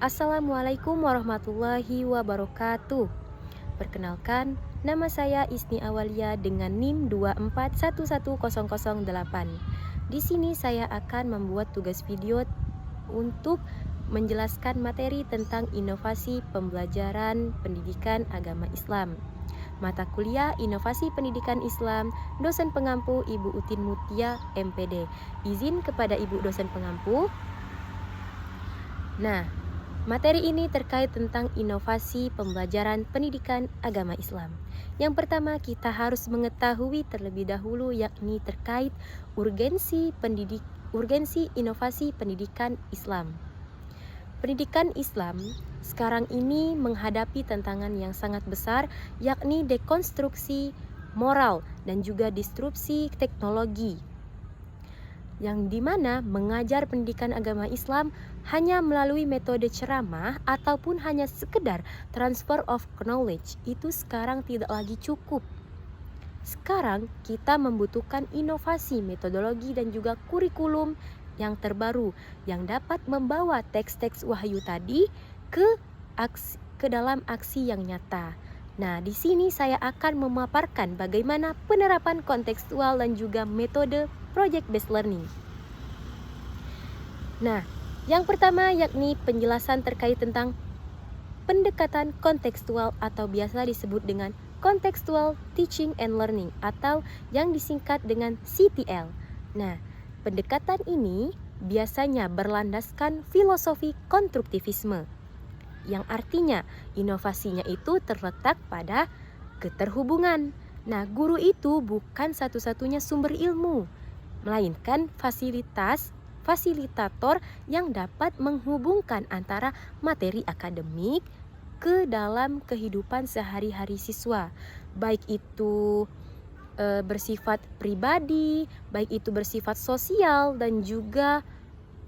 Assalamualaikum warahmatullahi wabarakatuh. Perkenalkan, nama saya Isni Awalia dengan NIM 2411008. Di sini saya akan membuat tugas video untuk menjelaskan materi tentang inovasi pembelajaran pendidikan agama Islam. Mata kuliah Inovasi Pendidikan Islam, dosen pengampu Ibu Utin Mutia, MPD. Izin kepada Ibu dosen pengampu. Nah, materi ini terkait tentang inovasi pembelajaran pendidikan agama Islam. Yang pertama, kita harus mengetahui terlebih dahulu yakni terkait urgensi inovasi pendidikan Islam. Pendidikan Islam sekarang ini menghadapi tantangan yang sangat besar, yakni dekonstruksi moral dan juga disrupsi teknologi, yang dimana mengajar pendidikan agama Islam hanya melalui metode ceramah ataupun hanya sekedar transfer of knowledge itu sekarang tidak lagi cukup. Sekarang kita membutuhkan inovasi metodologi dan juga kurikulum yang terbaru yang dapat membawa teks-teks wahyu tadi ke dalam aksi yang nyata. Nah, di sini saya akan memaparkan bagaimana penerapan kontekstual dan juga metode project based learning. Nah, yang pertama yakni penjelasan terkait tentang pendekatan kontekstual atau biasa disebut dengan contextual teaching and learning atau yang disingkat dengan CTL. Nah, pendekatan ini biasanya berlandaskan filosofi konstruktivisme, yang artinya inovasinya itu terletak pada keterhubungan. Nah, guru itu bukan satu-satunya sumber ilmu, melainkan fasilitator yang dapat menghubungkan antara materi akademik ke dalam kehidupan sehari-hari siswa, baik itu bersifat pribadi, baik itu bersifat sosial dan juga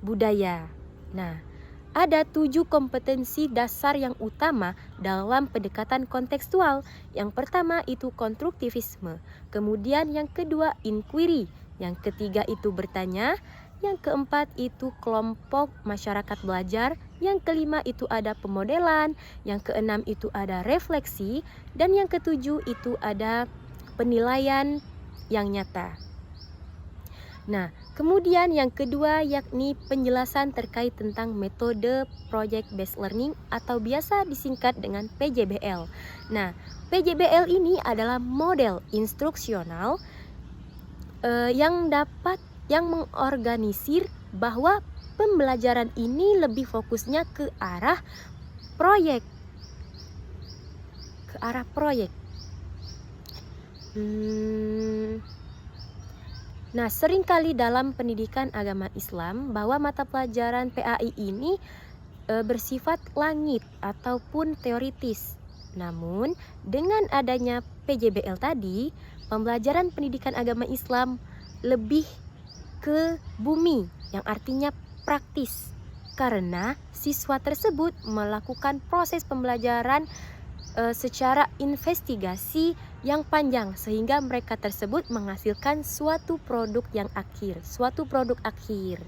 budaya. Nah, ada 7 kompetensi dasar yang utama dalam pendekatan kontekstual. Yang pertama itu konstruktivisme, kemudian yang kedua inquiry, yang ketiga itu bertanya, yang keempat itu kelompok masyarakat belajar, yang kelima itu ada pemodelan, yang keenam itu ada refleksi, dan yang ketujuh itu ada penilaian yang nyata. Nah, kemudian yang kedua yakni penjelasan terkait tentang metode project based learning atau biasa disingkat dengan PJBL. Nah, PJBL ini adalah model instruksional yang mengorganisir bahwa pembelajaran ini lebih fokusnya ke arah proyek. Nah, seringkali dalam pendidikan agama Islam bahwa mata pelajaran PAI ini bersifat langit ataupun teoritis. Namun, dengan adanya PJBL tadi, pembelajaran pendidikan agama Islam lebih ke bumi, yang artinya praktis. Karena siswa tersebut melakukan proses pembelajaran secara investigasi yang panjang sehingga mereka tersebut menghasilkan suatu produk akhir.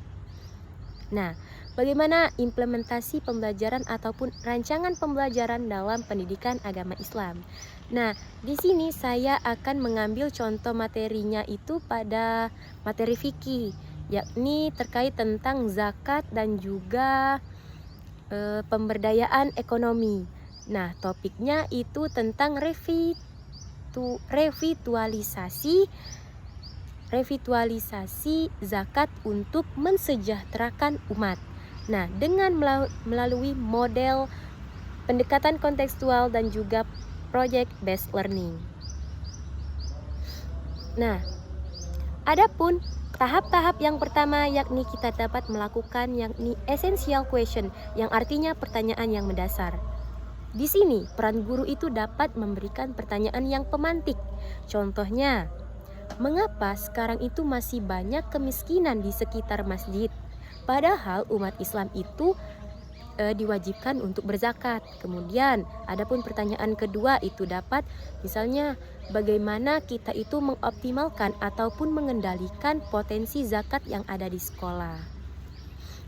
Nah, bagaimana implementasi pembelajaran ataupun rancangan pembelajaran dalam pendidikan agama Islam? Nah, di sini saya akan mengambil contoh materinya itu pada materi fikih, yakni terkait tentang zakat dan juga pemberdayaan ekonomi. Nah, topiknya itu tentang revitalisasi zakat untuk mensejahterakan umat. Nah, dengan melalui model pendekatan kontekstual dan juga project based learning. Nah, adapun tahap-tahap yang pertama yakni kita dapat melakukan yakni essential question, yang artinya pertanyaan yang mendasar. Di sini peran guru itu dapat memberikan pertanyaan yang pemantik. Contohnya, mengapa sekarang itu masih banyak kemiskinan di sekitar masjid? Padahal umat Islam itu diwajibkan untuk berzakat. Kemudian, adapun pertanyaan kedua itu dapat misalnya bagaimana kita itu mengoptimalkan ataupun mengendalikan potensi zakat yang ada di sekolah.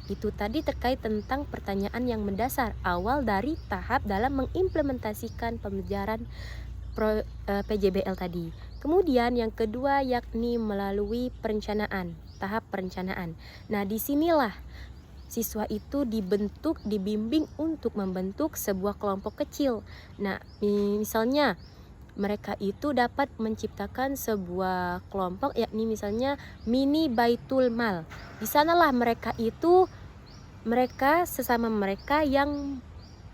itu tadi terkait tentang pertanyaan yang mendasar awal dari tahap dalam mengimplementasikan pembelajaran PJBL tadi. Kemudian yang kedua yakni melalui perencanaan, tahap perencanaan. Nah, disinilah siswa itu dibimbing untuk membentuk sebuah kelompok kecil. Nah, misalnya mereka itu dapat menciptakan sebuah kelompok, yakni misalnya mini baitul mal. Di sanalah mereka sesama mereka yang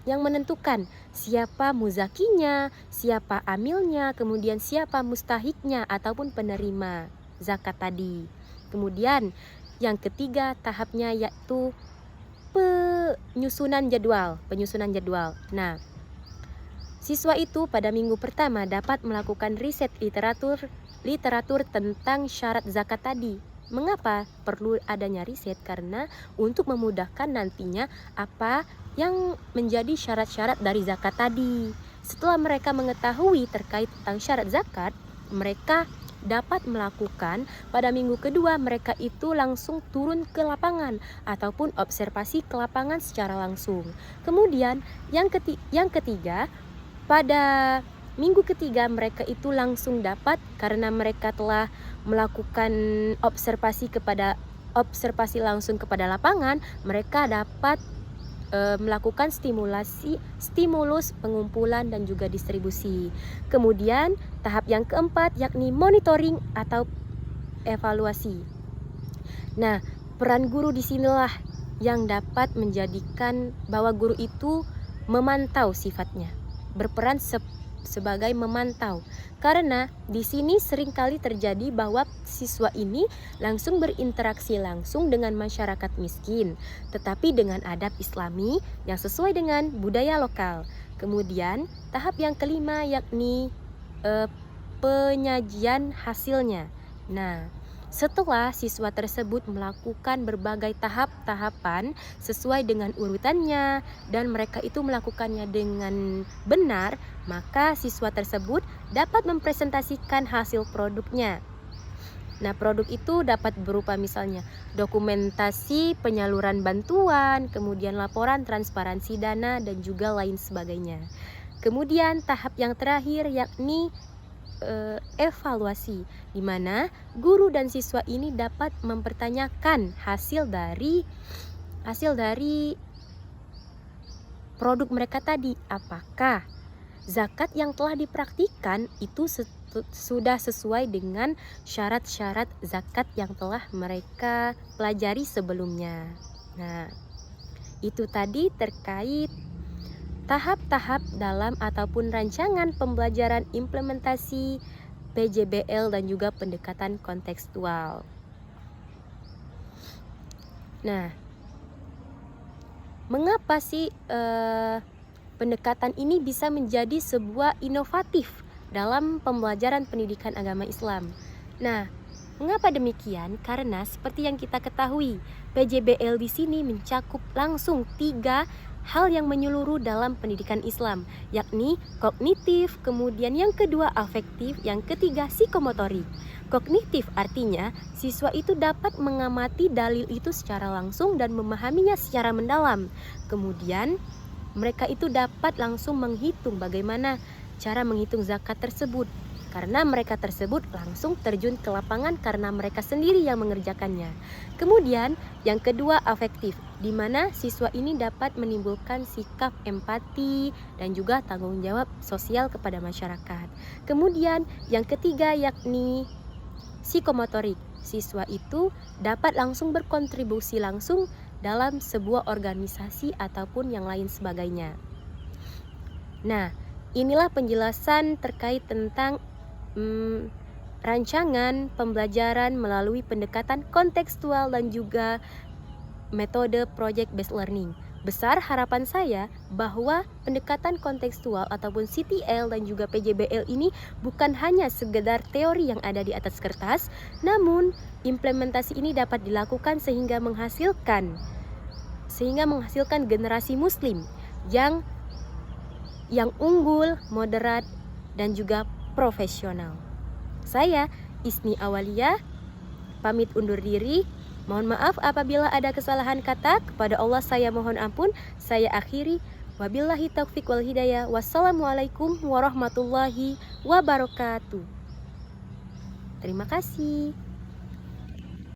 menentukan siapa muzakinya, siapa amilnya, kemudian siapa mustahiknya ataupun penerima zakat tadi. Kemudian yang ketiga tahapnya yaitu penyusunan jadwal. Nah, siswa itu pada minggu pertama dapat melakukan riset literatur tentang syarat zakat tadi. Mengapa perlu adanya riset? Karena untuk memudahkan nantinya apa yang menjadi syarat-syarat dari zakat tadi. Setelah mereka mengetahui terkait tentang syarat zakat, mereka dapat melakukan pada minggu kedua mereka itu langsung turun ke lapangan ataupun observasi ke lapangan secara langsung. Kemudian yang ketiga pada minggu ketiga mereka itu langsung dapat, karena mereka telah melakukan observasi langsung kepada lapangan, mereka dapat melakukan stimulus pengumpulan dan juga distribusi. Kemudian tahap yang keempat yakni monitoring atau evaluasi. Nah, peran guru disinilah yang dapat menjadikan bahwa guru itu memantau sifatnya, berperan sebagai memantau, karena di sini seringkali terjadi bahwa siswa ini langsung berinteraksi langsung dengan masyarakat miskin, tetapi dengan adab Islami yang sesuai dengan budaya lokal. Kemudian tahap yang kelima yakni penyajian hasilnya. Nah, setelah siswa tersebut melakukan berbagai tahapan sesuai dengan urutannya dan mereka itu melakukannya dengan benar, maka siswa tersebut dapat mempresentasikan hasil produknya. Nah, produk itu dapat berupa misalnya dokumentasi penyaluran bantuan, kemudian laporan transparansi dana dan juga lain sebagainya. Kemudian tahap yang terakhir yakni evaluasi, di mana guru dan siswa ini dapat mempertanyakan hasil dari produk mereka tadi. Apakah zakat yang telah dipraktikkan itu sudah sesuai dengan syarat-syarat zakat yang telah mereka pelajari sebelumnya. Nah, itu tadi terkait tahap-tahap dalam ataupun rancangan pembelajaran implementasi PJBL dan juga pendekatan kontekstual. Nah, mengapa sih pendekatan ini bisa menjadi sebuah inovatif dalam pembelajaran pendidikan agama Islam? Nah, mengapa demikian? Karena seperti yang kita ketahui, PJBL di sini mencakup langsung 3 hal yang menyeluruh dalam pendidikan Islam, yakni kognitif, kemudian yang kedua afektif, yang ketiga psikomotorik. Kognitif artinya siswa itu dapat mengamati dalil itu secara langsung dan memahaminya secara mendalam. Kemudian mereka itu dapat langsung menghitung bagaimana cara menghitung zakat tersebut, karena mereka tersebut langsung terjun ke lapangan karena mereka sendiri yang mengerjakannya. Kemudian yang kedua afektif, di mana siswa ini dapat menimbulkan sikap empati dan juga tanggung jawab sosial kepada masyarakat. Kemudian yang ketiga yakni psikomotorik, siswa itu dapat langsung berkontribusi langsung dalam sebuah organisasi ataupun yang lain sebagainya. Nah, inilah penjelasan terkait tentang rancangan pembelajaran melalui pendekatan kontekstual dan juga metode project based learning. Besar harapan saya bahwa pendekatan kontekstual ataupun CTL dan juga PJBL ini bukan hanya sekedar teori yang ada di atas kertas, namun implementasi ini dapat dilakukan sehingga menghasilkan generasi muslim yang unggul, moderat dan juga profesional. Saya Isni Awalia pamit undur diri. Mohon maaf apabila ada kesalahan kata. Kepada Allah saya mohon ampun. Saya akhiri. Wabillahi taufik wal hidayah. Wassalamualaikum warahmatullahi wabarakatuh. Terima kasih.